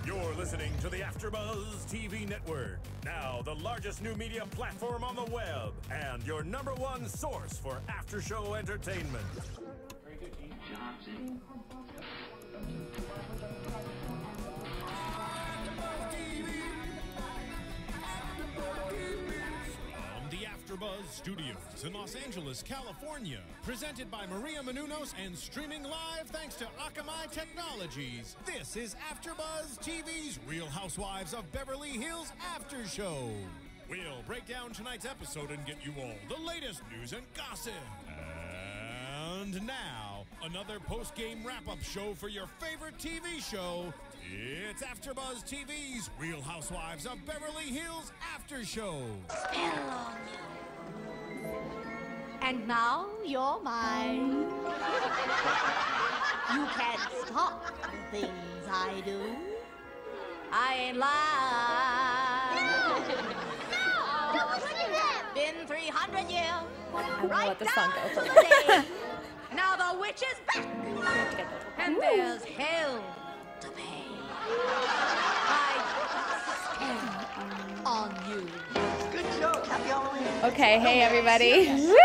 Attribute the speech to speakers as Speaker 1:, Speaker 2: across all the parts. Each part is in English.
Speaker 1: You're listening to the AfterBuzz TV network, now the largest new media platform on the web, and your #1 source for after-show entertainment.
Speaker 2: Very good, Keith. Johnson.
Speaker 1: From the AfterBuzz Studios in Los Angeles, California, presented by Maria Menounos and streaming live thanks to Akamai Technologies. This is AfterBuzz TV's Real Housewives of Beverly Hills After Show. We'll break down tonight's episode and get you all the latest news and gossip. And now, another post-game wrap-up show for your favorite TV show. It's AfterBuzz TV's Real Housewives of Beverly Hills After Show.
Speaker 3: Spell on you. And now you're mine. You can't stop the things I do. I ain't lying. No, look at that. Been 300 years.
Speaker 4: I'm gonna let this song go for
Speaker 3: Day. Now the witch is back. And there's hell to pay. I spell on you.
Speaker 2: Good joke. Happy Halloween.
Speaker 4: Okay, hey everybody. Woo!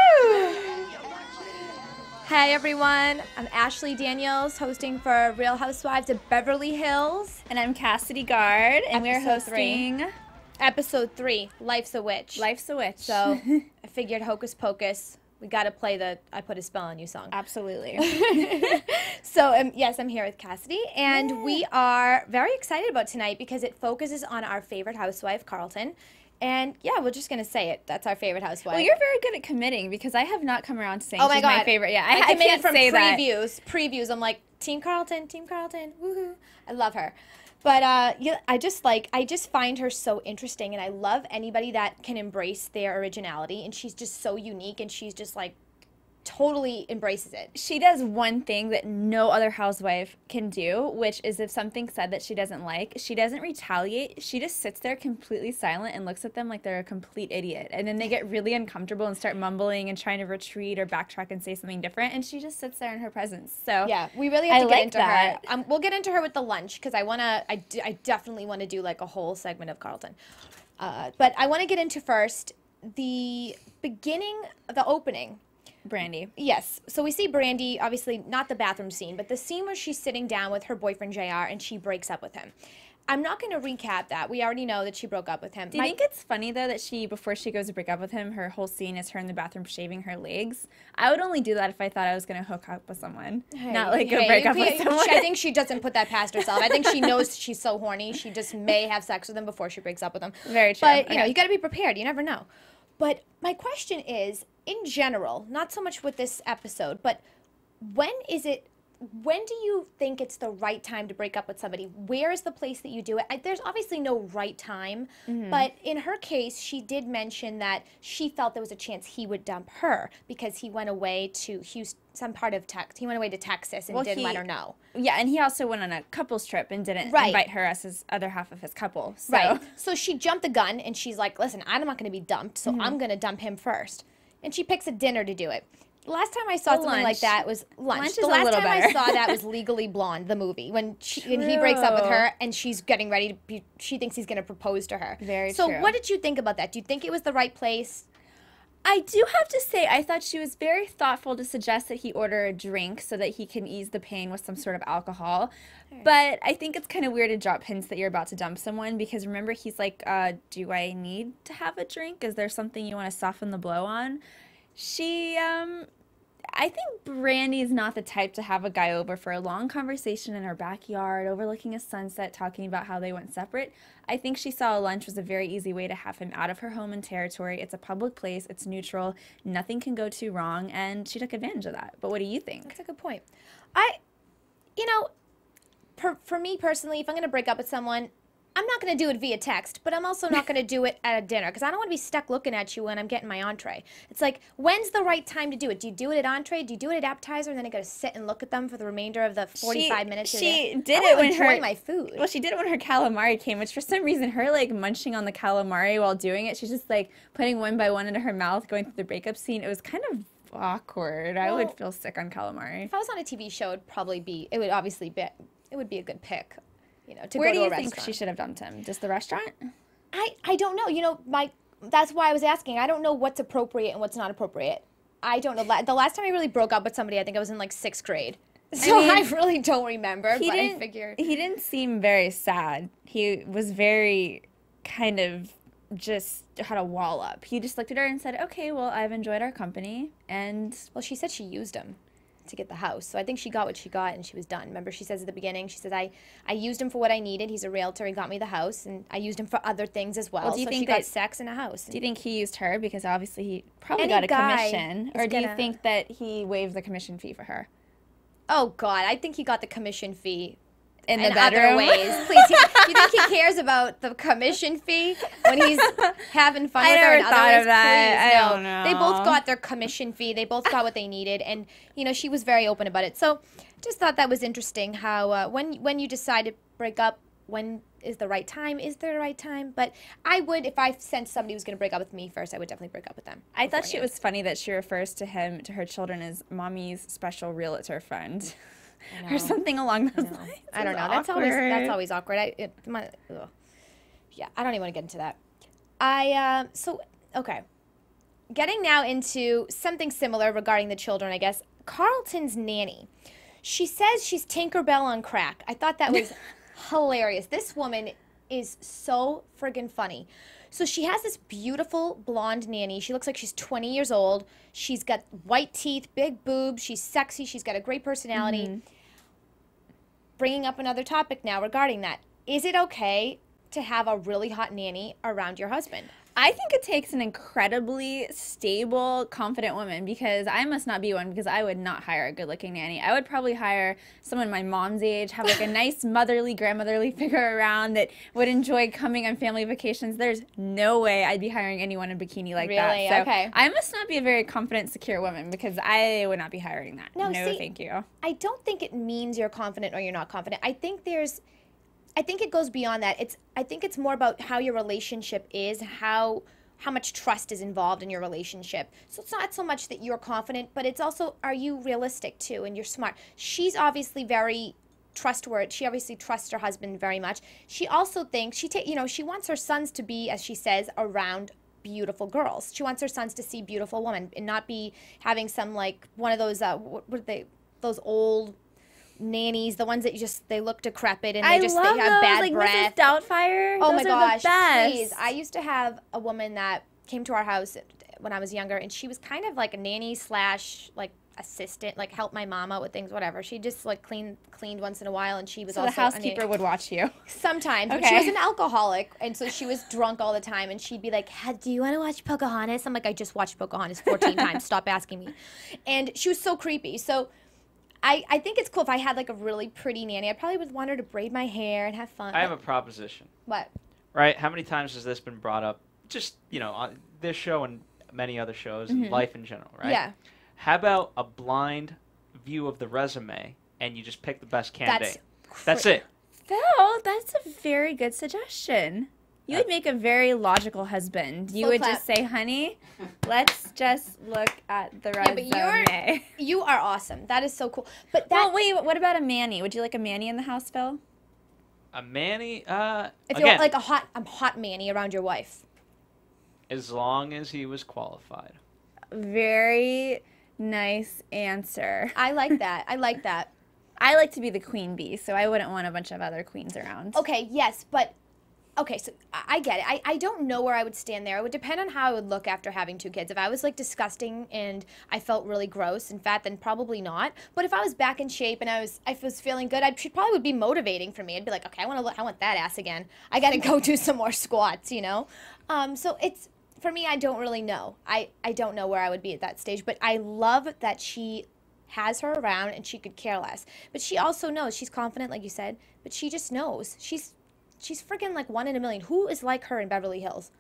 Speaker 4: Hey everyone, I'm Ashley Daniels, hosting for Real Housewives of Beverly Hills.
Speaker 5: And I'm Cassidy Gard, and we're hosting
Speaker 4: Episode 3, Life's a Witch.
Speaker 5: Life's a Witch.
Speaker 4: So I figured Hocus Pocus, we gotta play the I Put a Spell on You song.
Speaker 5: Absolutely.
Speaker 4: So yes, I'm here with Cassidy, and we are very excited about tonight because it focuses on our favorite housewife, Carlton. And yeah, we're just gonna say it. That's our favorite housewife.
Speaker 5: Well, you're very good at committing because I have not come around to saying
Speaker 4: Oh my
Speaker 5: she's
Speaker 4: God.
Speaker 5: my favorite yet.
Speaker 4: I committed
Speaker 5: can't
Speaker 4: from
Speaker 5: say that.
Speaker 4: previews. I'm like, Team Carlton, woohoo. I love her. But yeah, I just find her so interesting, and I love anybody that can embrace their originality, and she's just so unique, and she's just like totally embraces it.
Speaker 5: She does one thing that no other housewife can do, which is if something's said that she doesn't like, she doesn't retaliate. She just sits there completely silent and looks at them like they're a complete idiot. And then they get really uncomfortable and start mumbling and trying to retreat or backtrack and say something different. And she just sits there in her presence. So
Speaker 4: yeah, we really have to get into
Speaker 5: that.
Speaker 4: her. We'll get into her with the lunch because I definitely want to do like a whole segment of Carlton. But I want to get into first the beginning, the opening.
Speaker 5: Brandi.
Speaker 4: Yes. So we see Brandi, obviously not the bathroom scene, but the scene where she's sitting down with her boyfriend, JR, and she breaks up with him. I'm not going to recap that. We already know that she broke up with him.
Speaker 5: Do you think it's funny, though, that before she goes to break up with him, her whole scene is her in the bathroom shaving her legs? I would only do that if I thought I was going to hook up with someone, not like go break up with someone.
Speaker 4: I think she doesn't put that past herself. I think she knows she's so horny. She just may have sex with him before she breaks up with him.
Speaker 5: Very true.
Speaker 4: But, you know, you got to be prepared. You never know. But my question is, in general, not so much with this episode, but when do you think it's the right time to break up with somebody? Where is the place that you do it? There's obviously no right time, but in her case, she did mention that she felt there was a chance he would dump her because he went away to Houston, he went away to Texas and didn't let her know.
Speaker 5: Yeah, and he also went on a couples trip and didn't invite her as his other half of his couple. So.
Speaker 4: Right. So she jumped the gun and she's like, listen, I'm not going to be dumped, so I'm going to dump him first. And she picks a dinner to do it. The last time I saw something like that was lunch. The last time I saw that was Legally Blonde, the movie, when he breaks up with her and she's getting ready to be, she thinks he's going to propose to her.
Speaker 5: Very
Speaker 4: true.
Speaker 5: So
Speaker 4: what did you think about that? Do you think it was the right place?
Speaker 5: I do have to say, I thought she was very thoughtful to suggest that he order a drink so that he can ease the pain with some sort of alcohol. But I think it's kind of weird to drop hints that you're about to dump someone because remember, he's like, do I need to have a drink? Is there something you want to soften the blow on? I think Brandi is not the type to have a guy over for a long conversation in her backyard, overlooking a sunset, talking about how they went separate. I think she saw a lunch was a very easy way to have him out of her home and territory. It's a public place. It's neutral. Nothing can go too wrong, and she took advantage of that. But what do you think?
Speaker 4: That's a good point. For me personally, if I'm going to break up with someone, I'm not going to do it via text, but I'm also not going to do it at a dinner because I don't want to be stuck looking at you when I'm getting my entree. It's like, when's the right time to do it? Do you do it at entree? Do you do it at appetizer? And then I got to sit and look at them for the remainder of the 45 minutes?
Speaker 5: She did it when
Speaker 4: my food.
Speaker 5: Well, she did it when her calamari came, which for some reason, her like munching on the calamari while doing it, she's just like putting one by one into her mouth, going through the breakup scene. It was kind of awkward. I would feel sick on calamari.
Speaker 4: If I was on a TV show, it would be a good pick. you know, to
Speaker 5: Where
Speaker 4: go
Speaker 5: do
Speaker 4: to a
Speaker 5: you think
Speaker 4: restaurant.
Speaker 5: she should have dumped him? Just the restaurant?
Speaker 4: I don't know. You know, that's why I was asking. I don't know what's appropriate and what's not appropriate. I don't know. The last time I really broke up with somebody, I think I was in like 6th grade. So I really don't remember, but I figured.
Speaker 5: He didn't seem very sad. He was very kind of just had a wall up. He just looked at her and said, okay, well, I've enjoyed our company. And
Speaker 4: Well, she said she used him to get the house. So I think she got what she got and she was done. Remember, she says at the beginning, she says, I used him for what I needed. He's a realtor. He got me the house. And I used him for other things as well.
Speaker 5: Well, do you
Speaker 4: so
Speaker 5: think
Speaker 4: she got
Speaker 5: that-
Speaker 4: sex and a house.
Speaker 5: do you think he used her? Because obviously he probably
Speaker 4: Any
Speaker 5: got a
Speaker 4: guy
Speaker 5: commission.
Speaker 4: is
Speaker 5: Or do you
Speaker 4: gonna-
Speaker 5: think that he waived the commission fee for her?
Speaker 4: Oh, God. I think he got the commission fee
Speaker 5: In the
Speaker 4: in
Speaker 5: bedroom?
Speaker 4: other ways. Please, you think he cares about the commission fee when he's having fun
Speaker 5: I
Speaker 4: with her
Speaker 5: never
Speaker 4: in other
Speaker 5: thought
Speaker 4: ways?
Speaker 5: of that.
Speaker 4: Please,
Speaker 5: I
Speaker 4: no.
Speaker 5: don't know.
Speaker 4: They both got their commission fee. They both got what they needed, and you know she was very open about it. So, just thought that was interesting. How when you decide to break up, when is the right time? Is there a right time? But I would, if I sensed somebody was going to break up with me first, I would definitely break up with them.
Speaker 5: I thought it
Speaker 4: beforehand.
Speaker 5: was funny that she refers to her children as mommy's special realtor friend.
Speaker 4: I know.
Speaker 5: Or something along those lines.
Speaker 4: I don't
Speaker 5: It's
Speaker 4: know. That's
Speaker 5: awkward.
Speaker 4: always awkward. Yeah, I don't even want to get into that. Okay. Getting now into something similar regarding the children, I guess. Carlton's nanny. She says she's Tinkerbell on crack. I thought that was hilarious. This woman is so friggin' funny. So she has this beautiful blonde nanny. She looks like she's 20 years old. She's got white teeth, big boobs. She's sexy. She's got a great personality. Bringing up another topic now regarding that. Is it okay to have a really hot nanny around your husband?
Speaker 5: I think it takes an incredibly stable, confident woman, because I must not be one, because I would not hire a good-looking nanny. I would probably hire someone my mom's age, have like a nice motherly, grandmotherly figure around that would enjoy coming on family vacations. There's no way I'd be hiring anyone in bikini like that.
Speaker 4: Really?
Speaker 5: So
Speaker 4: Okay.
Speaker 5: I must not be a very confident, secure woman, because I would not be hiring that.
Speaker 4: No,
Speaker 5: No,
Speaker 4: see,
Speaker 5: thank you.
Speaker 4: I don't think it means you're confident or you're not confident. I think it goes beyond that. I think it's more about how your relationship is, how much trust is involved in your relationship. So it's not so much that you're confident, but it's also, are you realistic too, and you're smart. She's obviously very trustworthy. She obviously trusts her husband very much. She also thinks she wants her sons to be, as she says, around beautiful girls. She wants her sons to see beautiful women and not be having some like one of those those old nannies, the ones that they look decrepit and they have bad
Speaker 5: like
Speaker 4: breath.
Speaker 5: Mrs. Doubtfire.
Speaker 4: Oh
Speaker 5: Those
Speaker 4: my
Speaker 5: are
Speaker 4: gosh,
Speaker 5: the best.
Speaker 4: please. I used to have a woman that came to our house when I was younger, and she was kind of like a nanny / like assistant, like help my mom out with things, whatever. She just like cleaned once in a while, and she was
Speaker 5: So
Speaker 4: also
Speaker 5: the housekeeper would watch you.
Speaker 4: sometimes, but
Speaker 5: Okay.
Speaker 4: she was an alcoholic, and so she was drunk all the time, and she'd be like, do you want to watch Pocahontas? I'm like, I just watched Pocahontas 14 times. Stop asking me. And she was so creepy. So I think it's cool if I had like a really pretty nanny. I probably would want her to braid my hair and have fun.
Speaker 6: I have a proposition.
Speaker 4: What?
Speaker 6: Right? How many times has this been brought up? Just, on this show and many other shows and life in general, right?
Speaker 4: Yeah.
Speaker 6: How about a blind view of the resume and you just pick the best candidate? That's it.
Speaker 5: Phil, that's a very good suggestion. You would make a very logical husband. You
Speaker 4: Full
Speaker 5: would
Speaker 4: clap.
Speaker 5: just say, honey, let's just look at the
Speaker 4: Yeah, but
Speaker 5: resume.
Speaker 4: you are awesome. That is so cool. But that
Speaker 5: Well, wait, what about a Manny? Would you like a Manny in the house, Phil?
Speaker 6: A Manny,
Speaker 4: if you want like a hot Manny around your wife.
Speaker 6: as long as he was qualified.
Speaker 5: Very nice answer.
Speaker 4: I like that. I like that.
Speaker 5: I like to be the queen bee, so I wouldn't want a bunch of other queens around.
Speaker 4: Okay, yes, but okay, so I get it. I don't know where I would stand there. It would depend on how I would look after having 2 kids. If I was like disgusting and I felt really gross and fat, then probably not. But if I was back in shape and I was feeling good, she probably would be motivating for me. I'd be like, okay, I want that ass again. I got to go do some more squats, So it's for me. I don't really know. I don't know where I would be at that stage. But I love that she has her around and she could care less. But she also knows she's confident, like you said. But she just knows she's freaking like 1 in a million. Who is like her in Beverly Hills?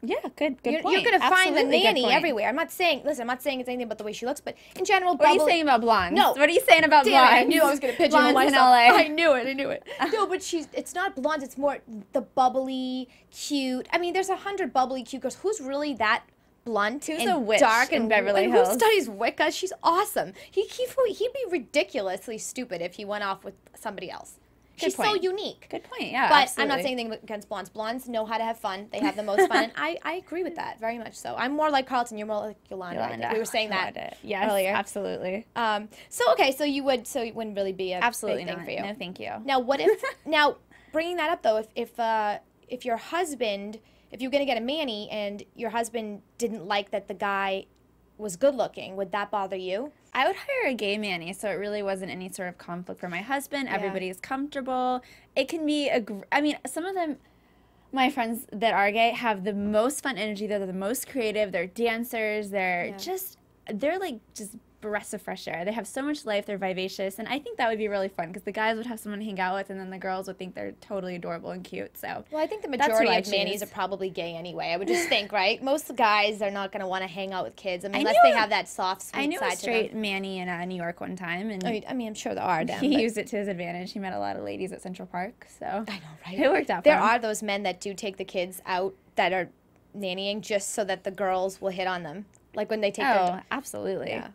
Speaker 5: Yeah, good
Speaker 4: You're
Speaker 5: point.
Speaker 4: going to find the
Speaker 5: Absolutely good
Speaker 4: nanny
Speaker 5: point.
Speaker 4: everywhere. I'm not saying it's anything about the way she looks, but in general,
Speaker 5: What are you saying about blondes?
Speaker 4: No.
Speaker 5: What are you saying about
Speaker 4: Damn it,
Speaker 5: blondes?
Speaker 4: I knew I was going to pigeonhole
Speaker 5: Blondes
Speaker 4: myself.
Speaker 5: in LA.
Speaker 4: I knew it. No, but it's not blondes. It's more the bubbly, cute. I mean, there's 100 bubbly, cute girls. Who's really that blunt
Speaker 5: Who's
Speaker 4: and
Speaker 5: a witch
Speaker 4: dark
Speaker 5: in
Speaker 4: and
Speaker 5: Beverly
Speaker 4: and
Speaker 5: Hills?
Speaker 4: Who studies Wicca? She's awesome. He'd be ridiculously stupid if he went off with somebody else. She's so unique.
Speaker 5: Good point, yeah,
Speaker 4: But
Speaker 5: absolutely.
Speaker 4: I'm not saying anything against blondes. Blondes know how to have fun. They have the most fun. And I agree with that very much so. I'm more like Carlton. You're more like Yolanda. I think we were saying that
Speaker 5: yes,
Speaker 4: earlier.
Speaker 5: Absolutely.
Speaker 4: So it wouldn't really be a
Speaker 5: Absolutely
Speaker 4: big thing
Speaker 5: not.
Speaker 4: for you.
Speaker 5: No, thank you.
Speaker 4: Now, what if, now, bringing that up though, if your husband, if you're going to get a manny and your husband didn't like that the guy was good looking, would that bother you?
Speaker 5: I would hire a gay nanny, so it really wasn't any sort of conflict for my husband.
Speaker 4: Yeah.
Speaker 5: Everybody is comfortable. It can be I mean, some of them, my friends that are gay, have the most fun energy. They're the most creative. They're dancers. They're like just breaths of fresh air. They have so much life. They're vivacious, and I think that would be really fun because the guys would have someone to hang out with, and then the girls would think they're totally adorable and cute. So,
Speaker 4: well, I think the
Speaker 5: that's
Speaker 4: majority
Speaker 5: who I
Speaker 4: of nannies are
Speaker 5: choose.
Speaker 4: probably gay anyway. I would just think, right? Most guys are not going to want to hang out with kids unless
Speaker 5: knew
Speaker 4: they
Speaker 5: a-
Speaker 4: have that soft, sweet
Speaker 5: I knew
Speaker 4: side
Speaker 5: a straight manny in New York one time, and
Speaker 4: to them. I mean, I'm sure there are them.
Speaker 5: he
Speaker 4: but-
Speaker 5: used it to his advantage. He met a lot of ladies at Central Park, so
Speaker 4: I know, right?
Speaker 5: it worked out.
Speaker 4: There
Speaker 5: for him.
Speaker 4: are those men that do take the kids out that are nannying just so that the girls will hit on them, like when they take their.
Speaker 5: Absolutely.
Speaker 4: Yeah,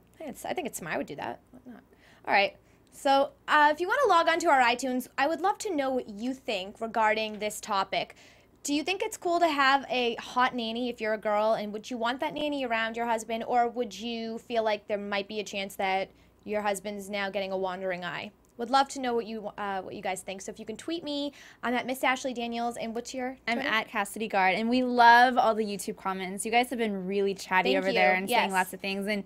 Speaker 4: I think it's smart. I would do that. Why not? All right. So if you want to log on to our iTunes, I would love to know what you think regarding this topic. Do you think it's cool to have a hot nanny if you're a girl, and would you want that nanny around your husband, or would you feel like there might be a chance that your husband's now getting a wandering eye? Would love to know what you guys think. So if you can tweet me, I'm at Miss Ashley Daniels, and what's your Twitter?
Speaker 5: I'm at Cassidy Gard, and we love all the YouTube comments. You guys have been really chatty
Speaker 4: Thank
Speaker 5: over
Speaker 4: you.
Speaker 5: there and saying
Speaker 4: Yes.
Speaker 5: lots of things, and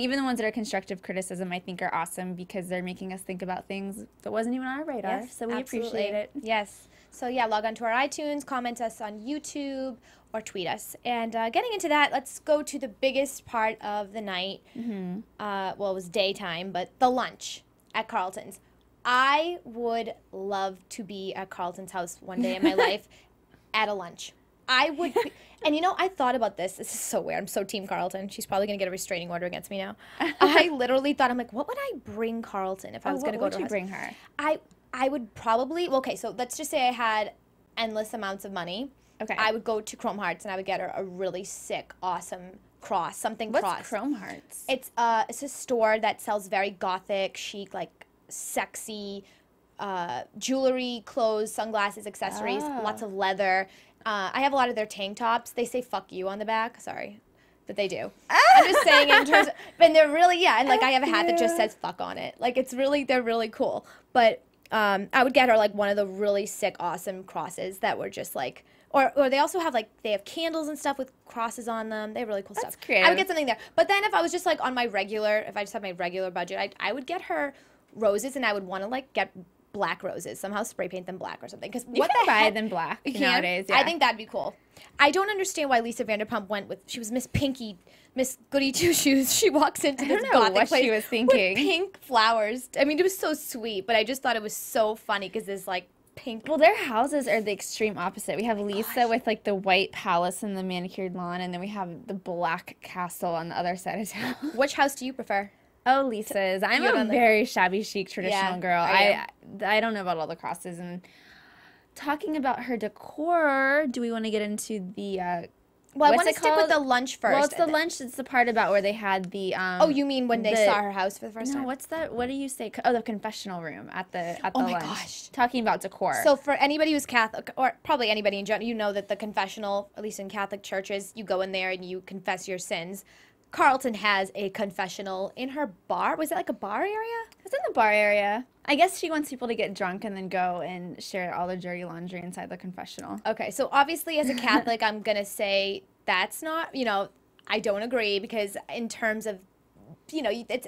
Speaker 5: even the ones that are constructive criticism I think are awesome because they're making us think about things that wasn't even on our radar.
Speaker 4: Yes,
Speaker 5: so we
Speaker 4: absolutely.
Speaker 5: appreciate it.
Speaker 4: Yes. So yeah, log on to our iTunes, comment us on YouTube, or tweet us. And getting into that, let's go to the biggest part of the night. Mm-hmm. Well, it was daytime, but the lunch at Carlton's. I would love to be at Carlton's house one day in my life at a lunch. I would, and I thought about this. This is so weird. I'm so Team Carlton. She's probably going to get a restraining order against me now. I literally thought, I'm like, what would I bring Carlton if I was going to go to her
Speaker 5: What would you
Speaker 4: house?
Speaker 5: bring her?
Speaker 4: I would probably, well, okay, so let's just say I had endless amounts of money.
Speaker 5: Okay.
Speaker 4: I would go to Chrome Hearts and I would get her a really sick, awesome cross, something
Speaker 5: What's
Speaker 4: cross.
Speaker 5: Chrome Hearts?
Speaker 4: It's a store that sells very gothic, chic, like sexy jewelry, clothes, sunglasses, accessories, lots of leather. I have a lot of their tank tops. They say "fuck you" on the back. Sorry, but they do. I'm just saying in terms of, and they're really, and like I have a hat that just says "fuck" on it. Like they're really cool. But I would get her like one of the really sick, awesome crosses that were just like, or they also have they have candles and stuff with crosses on them. They have really cool
Speaker 5: That's
Speaker 4: stuff.
Speaker 5: creative.
Speaker 4: I would get something there. But then if I was just like on my regular, if I just had my regular budget, I would get her roses, and I would want to get black roses, somehow spray paint them black or something. Because
Speaker 5: You can buy them black nowadays. Yeah.
Speaker 4: I think that'd be cool. I don't understand why Lisa Vanderpump went with, she was Miss Pinky, Miss Goody Two Shoes. She walks into
Speaker 5: I
Speaker 4: this
Speaker 5: don't know
Speaker 4: gothic
Speaker 5: what
Speaker 4: place
Speaker 5: she was thinking.
Speaker 4: with pink flowers. I mean, it was so sweet, but I just thought it was so funny because there's pink.
Speaker 5: Well, their houses are the extreme opposite. We have Lisa with the white palace and the manicured lawn, and then we have the black castle on the other side of town.
Speaker 4: Which house do you prefer?
Speaker 5: Oh, Lisa's. I'm
Speaker 4: You
Speaker 5: a
Speaker 4: don't like-
Speaker 5: very shabby chic traditional
Speaker 4: Yeah,
Speaker 5: girl.
Speaker 4: I
Speaker 5: I don't know about all the crosses. And talking about her decor, do we want to get into the
Speaker 4: Well, I
Speaker 5: what's
Speaker 4: want to
Speaker 5: it
Speaker 4: stick with
Speaker 5: called?
Speaker 4: the lunch first.
Speaker 5: Well, it's the lunch. It's the part about where they had the
Speaker 4: Oh, you mean when they
Speaker 5: the-
Speaker 4: saw her house for the first
Speaker 5: No,
Speaker 4: time?
Speaker 5: what's that? What do you say? Oh, the confessional room at the
Speaker 4: Oh my
Speaker 5: lunch.
Speaker 4: gosh.
Speaker 5: Talking about decor.
Speaker 4: So for anybody who's Catholic, or probably anybody in general, you know that the confessional, at least in Catholic churches, you go in there and you confess your sins. Carlton has a confessional in her bar. Was it like a bar area?
Speaker 5: It's in the bar area. I guess she wants people to get drunk and then go and share all their dirty laundry inside the confessional.
Speaker 4: Okay, so obviously as a Catholic, I'm going to say that's not, I don't agree because in terms of,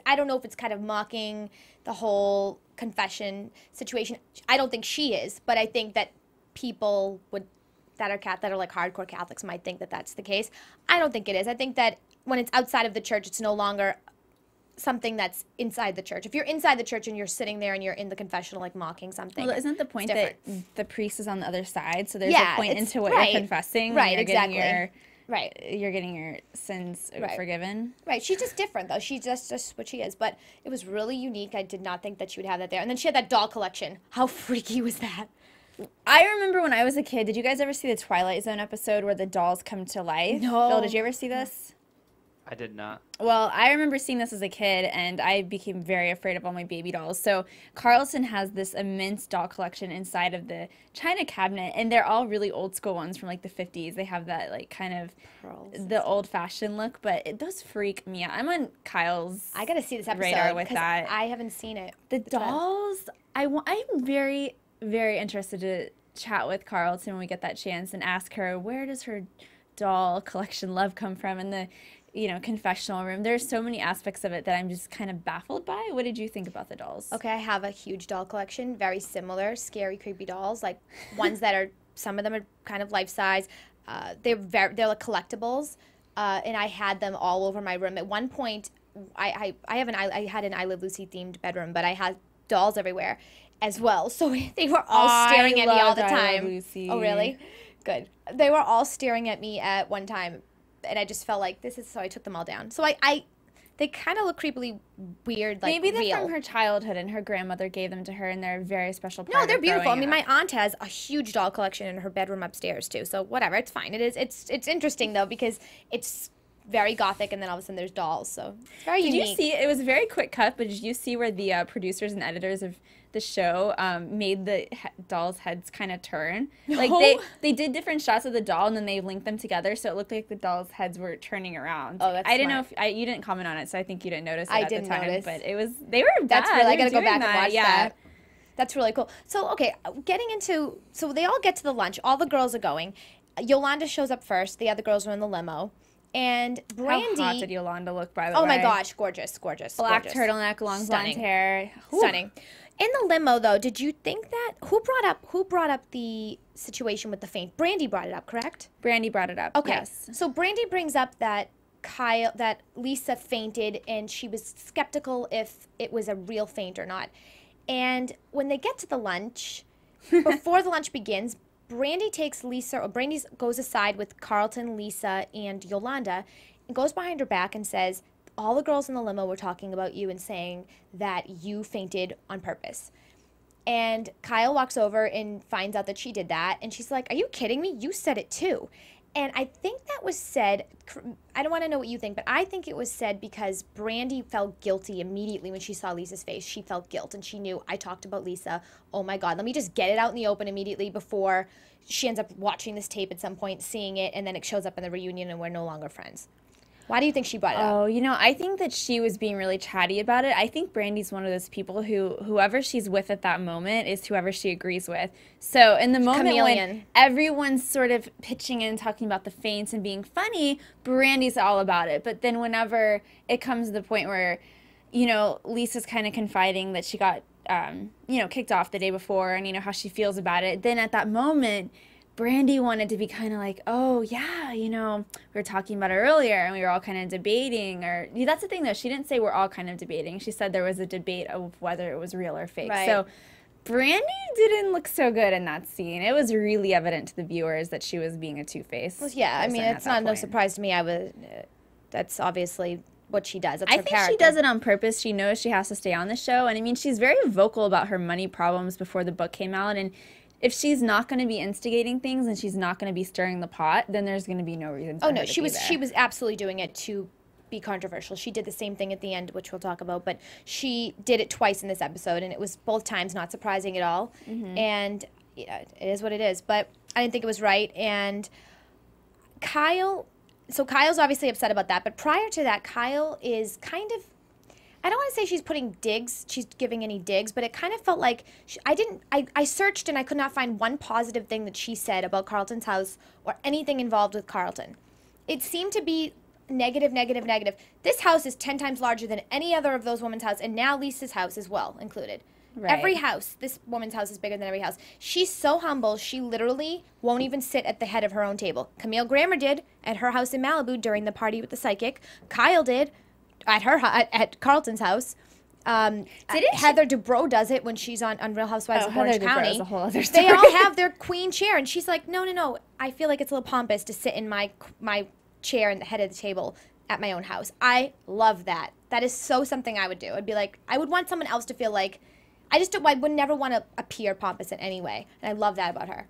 Speaker 4: I don't know if it's kind of mocking the whole confession situation. I don't think she is, but I think that people that are hardcore Catholics might think that that's the case. I don't think it is. I think that when it's outside of the church, it's no longer something that's inside the church. If you're inside the church and you're sitting there and you're in the confessional mocking something,
Speaker 5: Well, isn't the point
Speaker 4: it's
Speaker 5: that the priest is on the other side? So there's
Speaker 4: Yeah,
Speaker 5: a point
Speaker 4: it's-
Speaker 5: into what
Speaker 4: right.
Speaker 5: you're confessing.
Speaker 4: Right,
Speaker 5: You're
Speaker 4: exactly.
Speaker 5: Getting
Speaker 4: right.
Speaker 5: you're getting your sins
Speaker 4: Right.
Speaker 5: forgiven.
Speaker 4: Right, she's just different though. She's just what she is. But it was really unique. I did not think that she would have that there. And then she had that doll collection. How freaky was that?
Speaker 5: I remember when I was a kid. Did you guys ever see the Twilight Zone episode where the dolls come to life?
Speaker 4: No.
Speaker 5: Phil, did you ever see this?
Speaker 6: I did not.
Speaker 5: Well, I remember seeing this as a kid, and I became very afraid of all my baby dolls. So Carlton has this immense doll collection inside of the china cabinet, and they're all really old school ones from like the 50s. They have that like kind of the old-fashioned look, but it does freak me out. I'm on Kyle's
Speaker 4: I gotta see this episode
Speaker 5: radar with that.
Speaker 4: I haven't seen it.
Speaker 5: The dolls, I'm very, very interested to chat with Carlton when we get that chance and ask her, where does her doll collection love come from in the confessional room? There's so many aspects of it that I'm just kind of baffled by. What did you think about the dolls?
Speaker 4: Okay, I have a huge doll collection, very similar, scary, creepy dolls, like ones that are, some of them are kind of life size. They're like collectibles, and I had them all over my room. At one point, I had an I Live Lucy themed bedroom, but I had dolls everywhere as well. So they were all staring at me all the time.
Speaker 5: Lucy.
Speaker 4: Oh, really? Good. They were all staring at me at one time, and I just felt like this is, so I took them all down. So they kind of look creepily weird, like
Speaker 5: maybe they're
Speaker 4: real.
Speaker 5: from her childhood, and her grandmother gave them to her, and they're a very special part.
Speaker 4: No, they're
Speaker 5: of
Speaker 4: beautiful. I
Speaker 5: growing
Speaker 4: mean,
Speaker 5: up.
Speaker 4: my aunt has a huge doll collection in her bedroom upstairs too. So whatever, it's fine. It is. It's interesting though, because it's very gothic, and then all of a sudden there's dolls. So it's very unique.
Speaker 5: Did you see? It was a very quick cut, but did you see where the producers and editors of the show made the dolls' heads kind of turn? Like they did different shots of the doll, and then they linked them together, so it looked like the dolls' heads were turning around.
Speaker 4: Oh, that's
Speaker 5: I didn't know
Speaker 4: smart.
Speaker 5: if you didn't comment on it, so I think you didn't notice it
Speaker 4: I
Speaker 5: at
Speaker 4: didn't
Speaker 5: the time.
Speaker 4: notice.
Speaker 5: But they were bad.
Speaker 4: That's really. I gotta
Speaker 5: They were
Speaker 4: go back
Speaker 5: doing
Speaker 4: and watch
Speaker 5: yeah.
Speaker 4: that. That's really cool. So okay, getting into, so they all get to the lunch. All the girls are going. Yolanda shows up first. The other girls are in the limo. And Brandi.
Speaker 5: How hot did Yolanda look, by the way?
Speaker 4: Oh my gosh, gorgeous.
Speaker 5: Black
Speaker 4: gorgeous.
Speaker 5: turtleneck, long
Speaker 4: Stunning.
Speaker 5: blonde hair.
Speaker 4: Stunning. In the limo, though, did you think that who brought up the situation with the faint? Brandi brought it up, correct?
Speaker 5: Brandi brought it up.
Speaker 4: Okay.
Speaker 5: Yes.
Speaker 4: So Brandi brings up that Lisa fainted, and she was skeptical if it was a real faint or not. And when they get to the lunch, before the lunch begins, Brandi goes aside with Carlton, Lisa, and Yolanda, and goes behind her back and says, all the girls in the limo were talking about you and saying that you fainted on purpose. And Kyle walks over and finds out that she did that, and she's like, are you kidding me? You said it too. And I think that was said, I don't want to know what you think, but I think it was said because Brandi felt guilty immediately when she saw Lisa's face. She felt guilt, and she knew, I talked about Lisa. Oh my God, let me just get it out in the open immediately before she ends up watching this tape at some point, seeing it, and then it shows up in the reunion and we're no longer friends. Why do you think she brought it up?
Speaker 5: Oh, I think that she was being really chatty about it. I think Brandi's one of those people who, whoever she's with at that moment is whoever she agrees with. So in the moment when everyone's sort of pitching in, talking about the feints and being funny, Brandi's all about it. But then whenever it comes to the point where, Lisa's kind of confiding that she got, kicked off the day before and, how she feels about it, then at that moment, Brandi wanted to be kind of like, oh, yeah, we were talking about it earlier and we were all kind of debating. Or that's the thing, though. She didn't say we're all kind of debating. She said there was a debate of whether it was real or fake.
Speaker 4: Right.
Speaker 5: So Brandi didn't look so good in that scene. It was really evident to the viewers that she was being a two-faced.
Speaker 4: Well, yeah, I mean, it's not no surprise to me. That's obviously what she does. That's her
Speaker 5: think
Speaker 4: character.
Speaker 5: she does it on purpose. She knows she has to stay on the show. And, I mean, she's very vocal about her money problems before the book came out. And if she's not going to be instigating things and she's not going to be stirring the pot, then there's going to be no reason for her to
Speaker 4: she
Speaker 5: be there.
Speaker 4: She was absolutely doing it to be controversial. She did the same thing at the end, which we'll talk about, but she did it twice in this episode, and it was both times not surprising at all. Mm-hmm. And it is what it is, but I didn't think it was right. And Kyle's obviously upset about that, but prior to that, Kyle is kind of, I don't want to say she's giving any digs, but it kind of felt like I searched and I could not find one positive thing that she said about Carlton's house or anything involved with Carlton. It seemed to be negative, negative, negative. This house is 10 times larger than any other of those women's house, and now Lisa's house as well included. Right. Every house, this woman's house is bigger than every house. She's so humble, she literally won't even sit at the head of her own table. Camille Grammer did at her house in Malibu during the party with the psychic. Kyle did at Carlton's house. Heather Dubrow does it when she's on Real Housewives of Orange County.
Speaker 5: Is a whole other story.
Speaker 4: They all have their queen chair, and she's like, no. I feel like it's a little pompous to sit in my chair in the head of the table at my own house. I love that. That is so something I would do. I'd be like, I would want someone else to feel like, I would never want to appear pompous in any way, and I love that about her.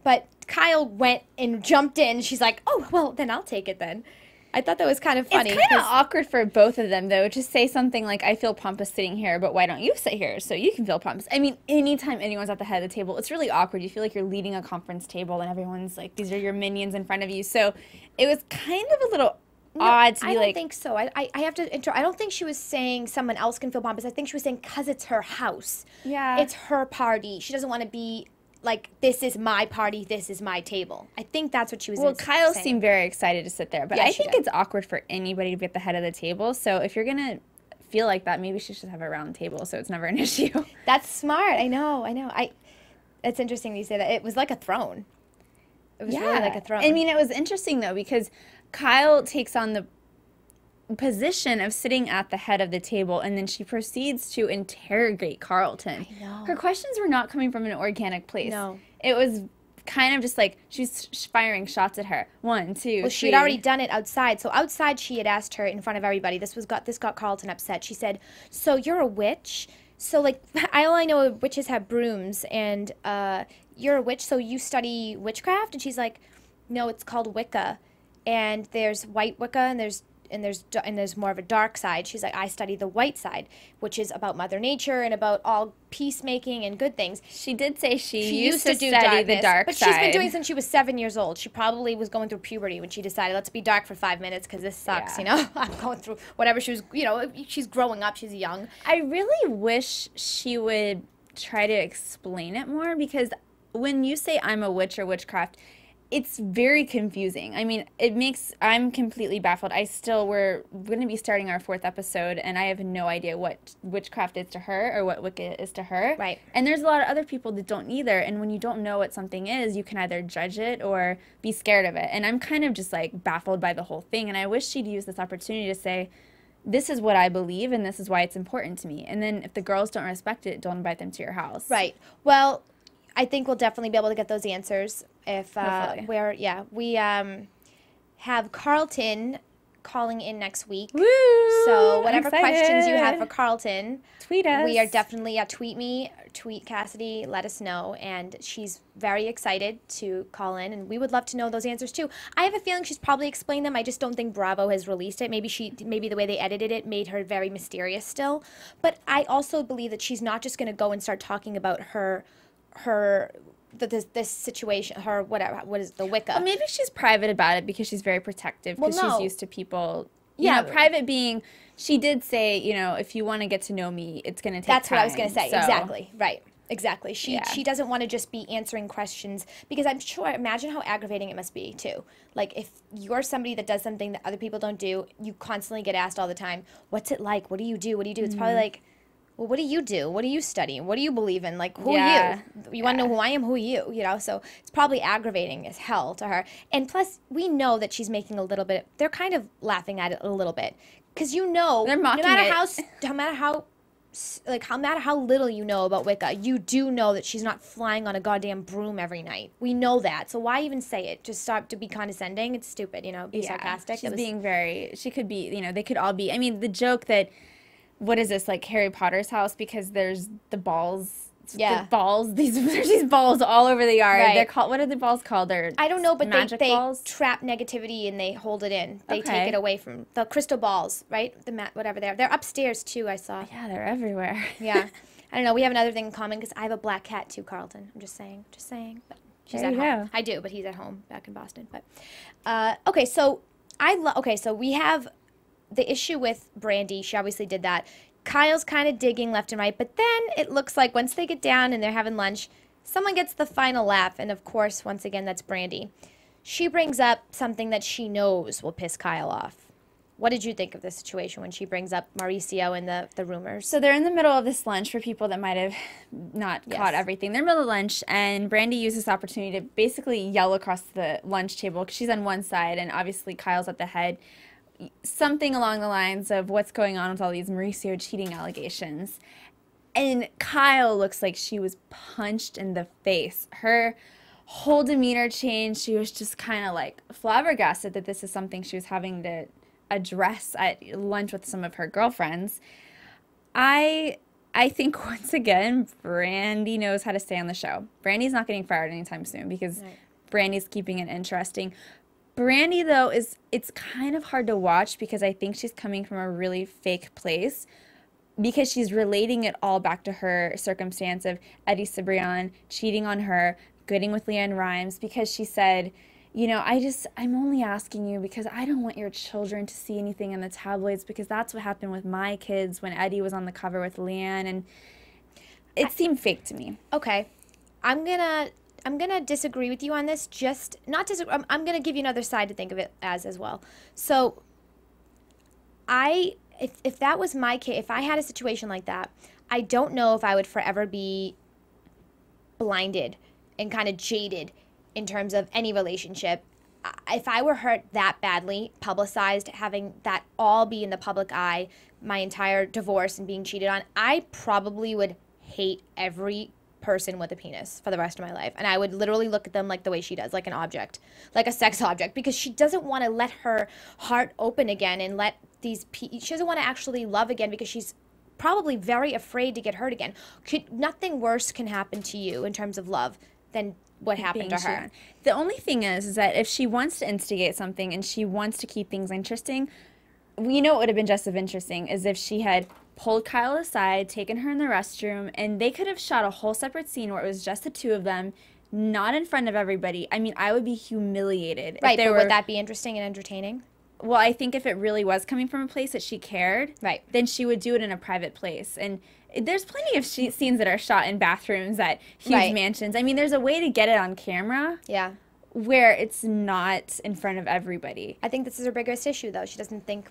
Speaker 4: But Kyle went and jumped in. She's like, oh, well, then I'll take it then. I thought that was kind of funny.
Speaker 5: It's kind of awkward for both of them, though, to say something like, I feel pompous sitting here, but why don't you sit here so you can feel pompous? I mean, anytime anyone's at the head of the table, it's really awkward. You feel like you're leading a conference table and everyone's like, these are your minions in front of you. So it was kind of a little odd to be like...
Speaker 4: I don't think so. I have to... I don't think she was saying someone else can feel pompous. I think she was saying because it's her house.
Speaker 5: Yeah.
Speaker 4: It's her party. She doesn't want to be... like, this is my party, this is my table. I think that's what she was saying.
Speaker 5: Well, Kyle seemed very excited to sit there, but
Speaker 4: Yeah,
Speaker 5: I
Speaker 4: she
Speaker 5: think
Speaker 4: did.
Speaker 5: it's awkward for anybody to be at the head of the table. So if you're going to feel like that, maybe she should have a round table so it's never an issue.
Speaker 4: That's smart. I know. It's interesting you say that. It was like a throne. It was really like a throne.
Speaker 5: I mean, it was interesting, though, because Kyle takes on the position of sitting at the head of the table, and then she proceeds to interrogate Carlton.
Speaker 4: I know.
Speaker 5: Her questions were not coming from an organic place.
Speaker 4: No.
Speaker 5: It was kind of just like she's firing shots at her. 1, 2,
Speaker 4: Well, she
Speaker 5: 3.
Speaker 4: had already done it outside. So outside, she had asked her in front of everybody. This got Carlton upset. She said, "So you're a witch? So like, all I know witches have brooms, and you're a witch. So you study witchcraft?" And she's like, "No, it's called Wicca, and there's white Wicca, and there's more of a dark side." She's like, "I study the white side, which is about Mother Nature and about all peacemaking and good things."
Speaker 5: She did say she used
Speaker 4: to
Speaker 5: to
Speaker 4: do
Speaker 5: study the
Speaker 4: darkness,
Speaker 5: dark
Speaker 4: but
Speaker 5: side.
Speaker 4: she's been doing it since she was 7 years old. She probably was going through puberty when she decided, let's be dark for 5 minutes because this sucks,
Speaker 5: Yeah.
Speaker 4: you know? I'm going through whatever she was, she's growing up, she's young.
Speaker 5: I really wish she would try to explain it more, because when you say I'm a witch or witchcraft, it's very confusing. I mean, I'm completely baffled. We're going to be starting our 4th episode, and I have no idea what witchcraft is to her or what Wicca is to her.
Speaker 4: Right.
Speaker 5: And there's a lot of other people that don't either. And when you don't know what something is, you can either judge it or be scared of it. And I'm kind of just like baffled by the whole thing. And I wish she'd use this opportunity to say, this is what I believe, and this is why it's important to me. And then if the girls don't respect it, don't invite them to your house.
Speaker 4: Right. Well, I think we'll definitely be able to get those answers if
Speaker 5: Hopefully.
Speaker 4: we have Carlton calling in next week.
Speaker 5: Woo!
Speaker 4: So
Speaker 5: I'm
Speaker 4: whatever questions you have
Speaker 5: excited.
Speaker 4: for Carlton,
Speaker 5: Tweet us.
Speaker 4: we are definitely tweet me, tweet Cassidy, let us know. And she's very excited to call in, and we would love to know those answers too. I have a feeling she's probably explained them. I just don't think Bravo has released it. Maybe the way they edited it made her very mysterious still. But I also believe that she's not just going to go and start talking about this situation, what is the Wicca?
Speaker 5: Well, maybe she's private about it because she's very protective, because
Speaker 4: Well, no.
Speaker 5: she's used to people.
Speaker 4: Yeah.
Speaker 5: Private being, she did say, if you want to get to know me, it's going to take
Speaker 4: That's
Speaker 5: time.
Speaker 4: what I was going to say.
Speaker 5: So-
Speaker 4: Exactly. Right. Exactly. She
Speaker 5: Yeah.
Speaker 4: she doesn't want to just be answering questions, because I'm sure, imagine how aggravating it must be too. Like, if you're somebody that does something that other people don't do, you constantly get asked all the time, what's it like? What do you do? What do you do? It's probably like, well, what do you do? What do you study? What do you believe in? Like, who
Speaker 5: Yeah.
Speaker 4: are you? You want to know who I am? Who are you? So it's probably aggravating as hell to her. And plus, we know that she's making a little bit, they're kind of laughing at it a little bit. Because
Speaker 5: They're
Speaker 4: no
Speaker 5: mocking
Speaker 4: matter
Speaker 5: it.
Speaker 4: no matter how little you know about Wicca, you do know that she's not flying on a goddamn broom every night. We know that. So why even say it? Just stop to be condescending. It's stupid, be sarcastic.
Speaker 5: She's being she could be, they could all be. I mean, the joke that, what is this, like Harry Potter's house, because there's the balls.
Speaker 4: Yeah.
Speaker 5: The balls, there's these balls all over the yard.
Speaker 4: Right.
Speaker 5: They're called, what are the balls called? They're
Speaker 4: I don't know, but
Speaker 5: magic
Speaker 4: they
Speaker 5: balls?
Speaker 4: trap negativity and they hold it in. They
Speaker 5: Okay.
Speaker 4: take it away from the crystal balls, right? Whatever they are. They're upstairs too, I saw.
Speaker 5: Yeah, they're everywhere.
Speaker 4: Yeah. I don't know. We have another thing in common because I have a black cat too, Carlton. I'm just saying. But she's
Speaker 5: There
Speaker 4: at
Speaker 5: you
Speaker 4: home.
Speaker 5: go.
Speaker 4: I do, but he's at home back in Boston. But okay, so so we have the issue with Brandi. She obviously did that. Kyle's kind of digging left and right, but then it looks like once they get down and they're having lunch, someone gets the final laugh, and of course, once again, that's Brandi. She brings up something that she knows will piss Kyle off. What did you think of the situation when she brings up Mauricio and the rumors?
Speaker 5: So they're in the middle of this lunch, for people that might have not caught everything. They're in the middle of lunch, and Brandi uses this opportunity to basically yell across the lunch table, because she's on one side, and obviously Kyle's at the head. Something along the lines of what's going on with all these Mauricio cheating allegations. And Kyle looks like she was punched in the face. Her whole demeanor changed. She was just kind of like flabbergasted that this is something she was having to address at lunch with some of her girlfriends. I think, once again, Brandi knows how to stay on the show. Brandi's not getting fired anytime soon, because Brandi's keeping it interesting. Brandi, though, it's kind of hard to watch because I think she's coming from a really fake place because she's relating it all back to her circumstance of Eddie Cibrian cheating on her, getting with Leanne Rimes, because she said, you know, I'm only asking you because I don't want your children to see anything in the tabloids because that's what happened with my kids when Eddie was on the cover with Leanne, and it seemed fake to me.
Speaker 4: Okay. I'm gonna disagree with you on this. Just not disagree. I'm gonna give you another side to think of it as well. So, if that was my case, if I had a situation like that, I don't know if I would forever be blinded and kind of jaded in terms of any relationship. If I were hurt that badly, publicized, having that all be in the public eye, my entire divorce and being cheated on, I probably would hate every person with a penis for the rest of my life. And I would literally look at them like the way she does, like an object, like a sex object, because she doesn't want to let her heart open again and let she doesn't want to actually love again because she's probably very afraid to get hurt again. Nothing worse can happen to you in terms of love than what happened to her.
Speaker 5: The only thing is that if she wants to instigate something and she wants to keep things interesting, you know, it would have been just as interesting as if she had pulled Kyle aside, taken her in the restroom, and they could have shot a whole separate scene where it was just the two of them, not in front of everybody. I mean, I would be humiliated.
Speaker 4: Right, but would that be interesting and entertaining?
Speaker 5: Well, I think if it really was coming from a place that she cared,
Speaker 4: right,
Speaker 5: then she would do it in a private place. And there's plenty of scenes that are shot in bathrooms at huge mansions. I mean, there's a way to get it on camera.
Speaker 4: Yeah.
Speaker 5: Where it's not in front of everybody.
Speaker 4: I think this is her biggest issue, though. She doesn't think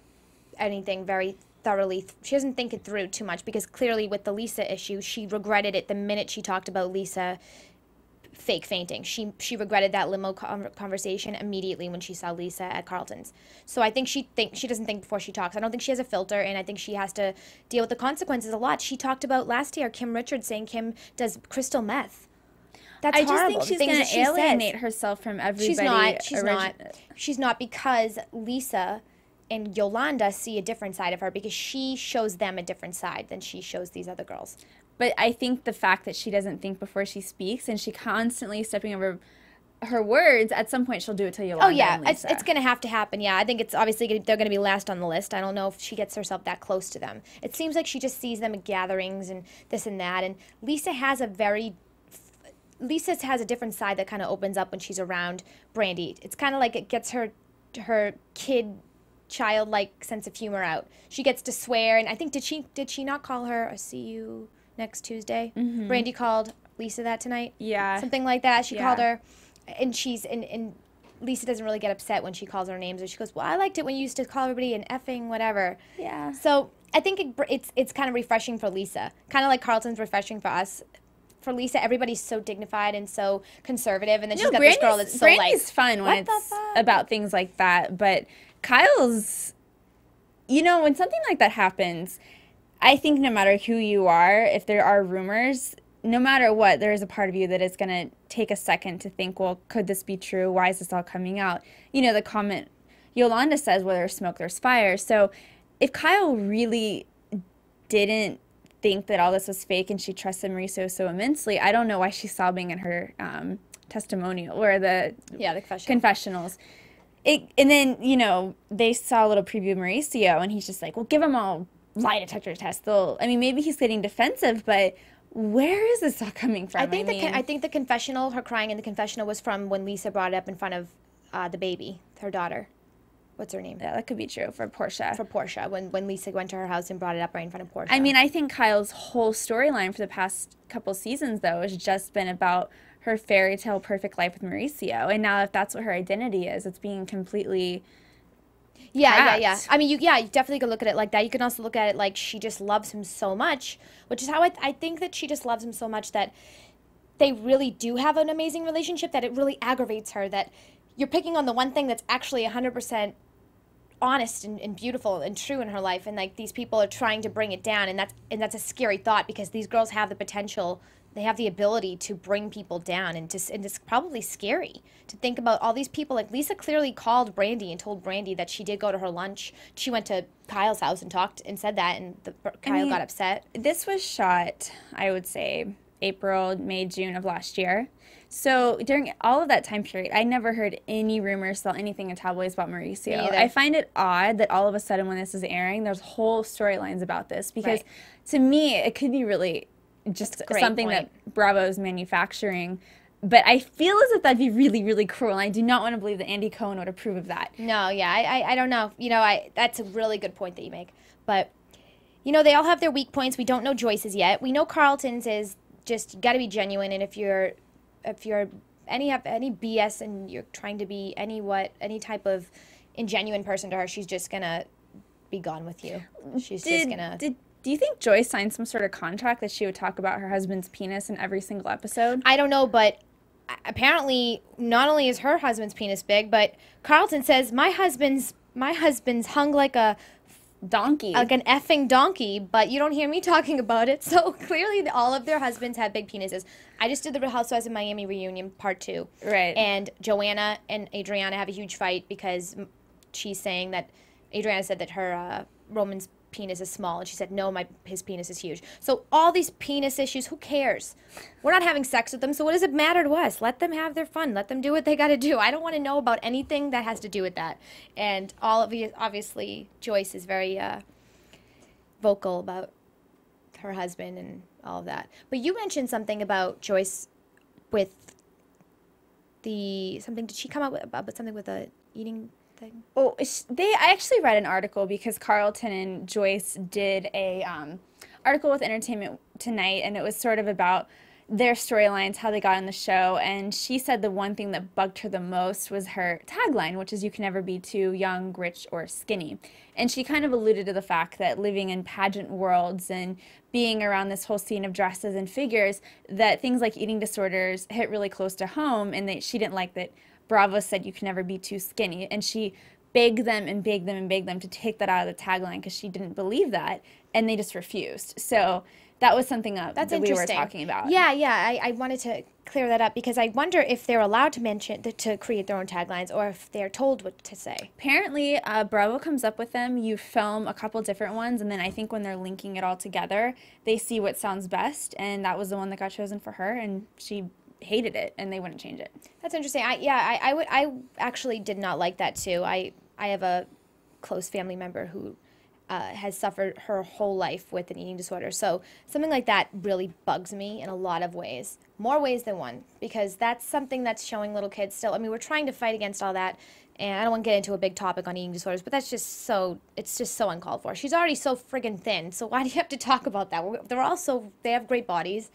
Speaker 4: anything very thoroughly. She doesn't think it through too much because clearly with the Lisa issue, she regretted it the minute she talked about Lisa fake fainting. She regretted that limo conversation immediately when she saw Lisa at Carlton's. So I think she doesn't think before she talks. I don't think she has a filter, and I think she has to deal with the consequences a lot. She talked about last year Kim Richards saying Kim does crystal meth. That's horrible.
Speaker 5: I just think she's going to alienate herself from everybody.
Speaker 4: She's not because Lisa and Yolanda see a different side of her because she shows them a different side than she shows these other girls.
Speaker 5: But I think the fact that she doesn't think before she speaks and she constantly stepping over her words, at some point she'll do it to Yolanda.
Speaker 4: Oh, yeah.
Speaker 5: And Lisa.
Speaker 4: It's going to have to happen. Yeah, I think it's obviously they're going to be last on the list. I don't know if she gets herself that close to them. It seems like she just sees them at gatherings and this and that. And Lisa has a different side that kind of opens up when she's around Brandi. It's kind of like it gets her childlike sense of humor out. She gets to swear, and I think did she not call her a see you next Tuesday? Mm-hmm. Brandi called Lisa that tonight.
Speaker 5: Yeah,
Speaker 4: something like that. She called her, and and Lisa doesn't really get upset when she calls her names. And she goes, "Well, I liked it when you used to call everybody an effing whatever."
Speaker 5: Yeah.
Speaker 4: So I think it's kind of refreshing for Lisa, kind of like Carlton's refreshing for us. For Lisa, everybody's so dignified and so conservative, and then she's got this girl that's so like.
Speaker 5: Brandi's fun when it's about things like that, but Kyle's, you know, when something like that happens, I think no matter who you are, if there are rumors, no matter what, there is a part of you that is going to take a second to think, well, could this be true? Why is this all coming out? You know, the comment Yolanda says, where there's smoke, there's fire. So if Kyle really didn't think that all this was fake and she trusted Mauricio so immensely, I don't know why she's sobbing in her testimonial or the confessionals. And then, you know, they saw a little preview of Mauricio, and he's just like, well, give them all lie detector tests. Maybe he's getting defensive, but where is this all coming from?
Speaker 4: I think the confessional, her crying in the confessional, was from when Lisa brought it up in front of the baby, her daughter. What's her name?
Speaker 5: Yeah, that could be true for Portia.
Speaker 4: For Portia, when Lisa went to her house and brought it up right in front of Portia.
Speaker 5: I mean, I think Kyle's whole storyline for the past couple seasons, though, has just been about her fairy tale perfect life with Mauricio. And now if that's what her identity is, it's being completely
Speaker 4: Yeah. I mean, you definitely could look at it like that. You can also look at it like she just loves him so much, which is how I think that she just loves him so much that they really do have an amazing relationship, that it really aggravates her that you're picking on the one thing that's actually 100% honest and beautiful and true in her life, and like these people are trying to bring it down, and that's a scary thought because these girls have the potential, they have the ability to bring people down, and it's probably scary to think about all these people. Like Lisa clearly called Brandi and told Brandi that she did go to her lunch. She went to Kyle's house and talked and said that, and Kyle got upset.
Speaker 5: This was shot, I would say, April, May, June of last year. So during all of that time period, I never heard any rumors, saw anything in tabloids about Mauricio. I find it odd that all of a sudden when this is airing, there's whole storylines about this because to me, it could be really just something that Bravo's manufacturing. But I feel as if that'd be really, really cruel. And I do not want to believe that Andy Cohen would approve of that.
Speaker 4: No, yeah, I don't know. You know, that's a really good point that you make. But, you know, they all have their weak points. We don't know Joyce's yet. We know Carlton's is just got to be genuine. And if you're any BS and you're trying to be any type of ingenuine person to her, she's just gonna be gone with you. She's just gonna.
Speaker 5: Do you think Joyce signed some sort of contract that she would talk about her husband's penis in every single episode?
Speaker 4: I don't know, but apparently not only is her husband's penis big, but Carlton says my husband's hung like a
Speaker 5: donkey,
Speaker 4: like an effing donkey, but you don't hear me talking about it. So clearly all of their husbands have big penises. I just did the Housewives of Miami reunion part 2.
Speaker 5: Right.
Speaker 4: And Joanna and Adriana have a huge fight because she's saying that Adriana said that her Roman's penis is small, and she said no, his penis is huge. So all these penis issues, who cares? We're not having sex with them, so what does it matter to us? Let them have their fun. Let them do what they got to do. I don't want to know about anything that has to do with that. And all of you, obviously, Joyce is very vocal about her husband and all of that. But you mentioned something about Joyce with did she come up with about something with a eating thing?
Speaker 5: Oh, I actually read an article because Carlton and Joyce did a article with Entertainment Tonight, and it was sort of about their storylines, how they got on the show, and she said the one thing that bugged her the most was her tagline, which is "You can never be too young, rich, or skinny." And she kind of alluded to the fact that living in pageant worlds and being around this whole scene of dresses and figures, that things like eating disorders hit really close to home, and that she didn't like that Bravo said you can never be too skinny, and she begged them and begged them and begged them to take that out of the tagline because she didn't believe that, and they just refused. So that was something that we were talking about.
Speaker 4: Yeah, I wanted to clear that up because I wonder if they're allowed to create their own taglines or if they're told what to say.
Speaker 5: Apparently, Bravo comes up with them. You film a couple different ones, and then I think when they're linking it all together, they see what sounds best, and that was the one that got chosen for her, and she hated it, and they wouldn't change it.
Speaker 4: That's interesting. I actually did not like that too. I have a close family member who has suffered her whole life with an eating disorder. So something like that really bugs me in a lot of ways, more ways than one, because that's something that's showing little kids still. I mean, we're trying to fight against all that, and I don't want to get into a big topic on eating disorders, but it's just so uncalled for. She's already so friggin' thin, so why do you have to talk about that? They have great bodies.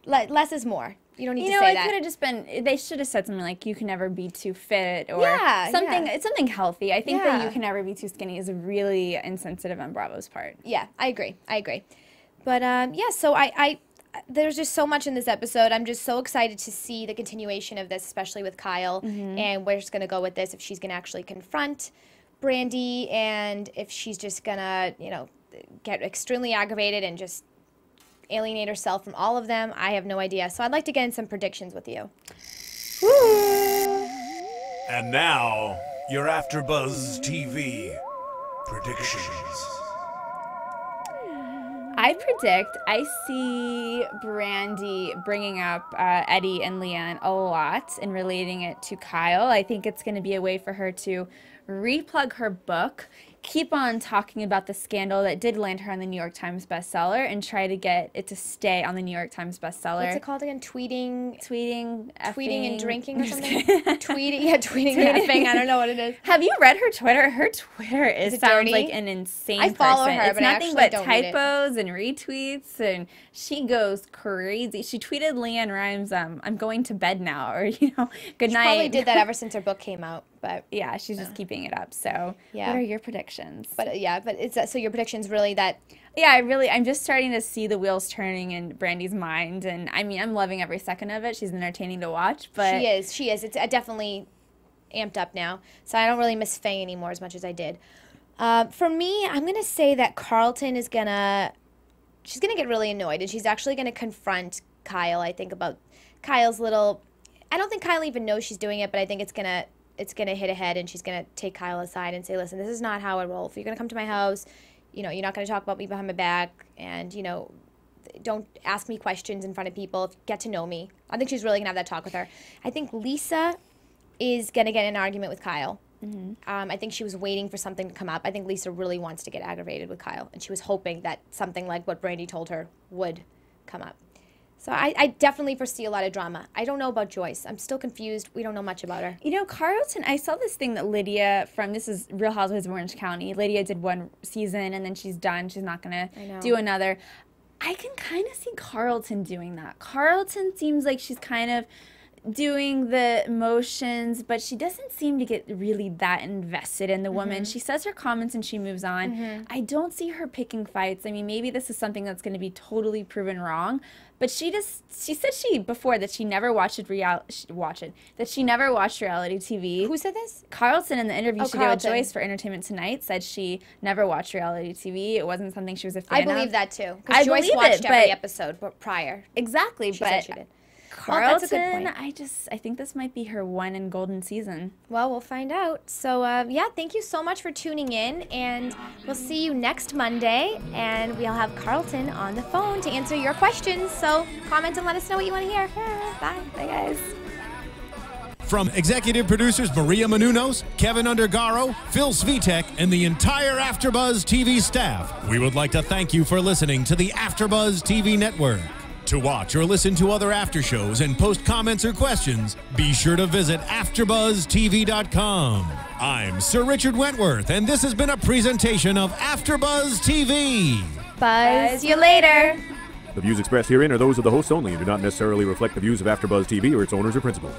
Speaker 4: Less is more. You don't need to say that.
Speaker 5: It could have just been, they should have said something like, you can never be too fit, or something. It's something healthy. I think that you can never be too skinny is really insensitive on Bravo's part.
Speaker 4: Yeah, I agree. But, so there's just so much in this episode. I'm just so excited to see the continuation of this, especially with Kyle, and where she's going to go with this, if she's going to actually confront Brandi, and if she's just going to, get extremely aggravated and just alienate herself from all of them. I have no idea. So I'd like to get in some predictions with you.
Speaker 1: And now, your AfterBuzz TV predictions.
Speaker 5: I see Brandi bringing up Eddie and Leanne a lot and relating it to Kyle. I think it's going to be a way for her to replug her book, keep on talking about the scandal that did land her on the New York Times bestseller, and try to get it to stay on the New York Times bestseller.
Speaker 4: What's it called again? Tweeting and drinking or something? tweeting and effing. I don't know what it is.
Speaker 5: Have you read her Twitter? Her Twitter sounds
Speaker 4: dirty?
Speaker 5: like an insane
Speaker 4: I follow
Speaker 5: person.
Speaker 4: her,
Speaker 5: it's
Speaker 4: but I
Speaker 5: nothing
Speaker 4: actually
Speaker 5: but
Speaker 4: don't read it.
Speaker 5: typos and retweets, and she goes crazy. She tweeted Leanne Rimes, "I'm going to bed now," or good night.
Speaker 4: She probably did that ever since her book came out, but
Speaker 5: yeah, she's just keeping it up. So,
Speaker 4: yeah.
Speaker 5: What are your predictions?
Speaker 4: But it's so your predictions really that.
Speaker 5: Yeah, I'm just starting to see the wheels turning in Brandi's mind, and I mean, I'm loving every second of it. She's entertaining to watch, but
Speaker 4: she is. It's definitely amped up now, so I don't really miss Faye anymore as much as I did. For me, I'm gonna say that Carlton is she's gonna get really annoyed, and she's actually gonna confront Kyle. I think about Kyle's little. I don't think Kyle even knows she's doing it, but I think it's gonna hit ahead, and she's gonna take Kyle aside and say, "Listen, this is not how I roll. If you're gonna come to my house, you're not gonna talk about me behind my back, and Don't ask me questions in front of people. Get to know me. I think she's really going to have that talk with her. I think Lisa is going to get in an argument with Kyle. I think she was waiting for something to come up. I think Lisa really wants to get aggravated with Kyle, and she was hoping that something like what Brandi told her would come up. So I definitely foresee a lot of drama. I don't know about Joyce. I'm still confused. We don't know much about her.
Speaker 5: You know, Carlton, I saw this thing that Lydia from, this is Real Housewives of Orange County. Lydia did one season, and then she's done. She's not going to do another. I can kind of see Carlton doing that. Carlton seems like she's kind of doing the motions, but she doesn't seem to get really that invested in the woman. She says her comments and she moves on. I don't see her picking fights. I mean, maybe this is something that's going to be totally proven wrong, but she said before that she never watched reality TV.
Speaker 4: Who said this?
Speaker 5: Carlton, in the interview she did with Joyce for Entertainment Tonight, said she never watched reality TV. It wasn't something she was a fan of.
Speaker 4: I believe that too, because Joyce watched every episode prior.
Speaker 5: Exactly,
Speaker 4: She said she did.
Speaker 5: Carlton,
Speaker 4: well, that's a good point.
Speaker 5: I think this might be her one and golden season.
Speaker 4: Well, we'll find out. So, yeah, thank you so much for tuning in, and we'll see you next Monday, and we'll have Carlton on the phone to answer your questions. So, comment and let us know what you want to hear. Bye. Bye, guys.
Speaker 1: From executive producers Maria Menounos, Kevin Undergaro, Phil Svitek, and the entire AfterBuzz TV staff, we would like to thank you for listening to the AfterBuzz TV network. To watch or listen to other after shows and post comments or questions, be sure to visit AfterBuzzTV.com. I'm Sir Richard Wentworth, and this has been a presentation of AfterBuzz TV.
Speaker 4: Buzz you later.
Speaker 7: The views expressed herein are those of the hosts only and do not necessarily reflect the views of AfterBuzz TV or its owners or principals.